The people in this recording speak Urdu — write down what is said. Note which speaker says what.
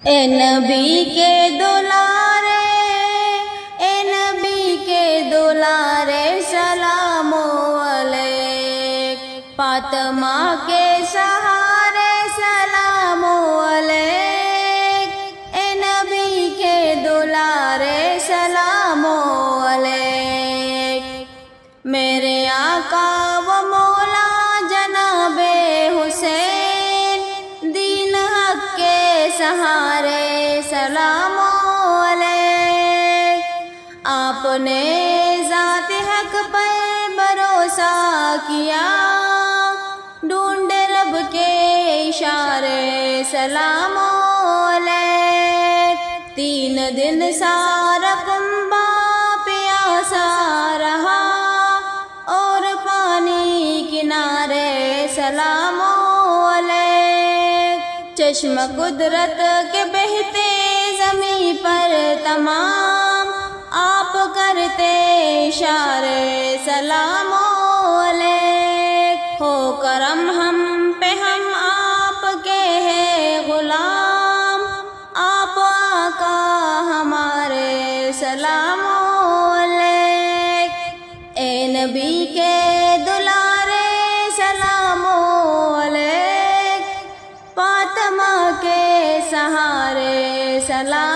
Speaker 1: اے نبی کے دلارے، اے نبی کے دلارے، سلام علیک۔ فاطمہ کے سہارے سلام علیک، اے نبی کے دلارے سلام علیک۔ میرے آقا و مولا جناب حسین، دین حق کے سہارے سلام علیک۔ آپ نے ذات حق پر بھروسہ کیا، ڈھونڈے رب کے اشارے سلام علیک۔ 3 دن سارا کنبہ پیاسا رہا، اور پانی کنارے سلام علیک۔ چشم قدرت کے بہتے زمین پر تمام، آپ کرتے اشارے سلام علیک۔ ہو کرم ہم پہ، ہم آپ کے ہیں غلام، آپ آقا ہمارے سلام علیک۔ اے نبی کے دلارے سلام علیک، فاطمہ کے سہارے سلام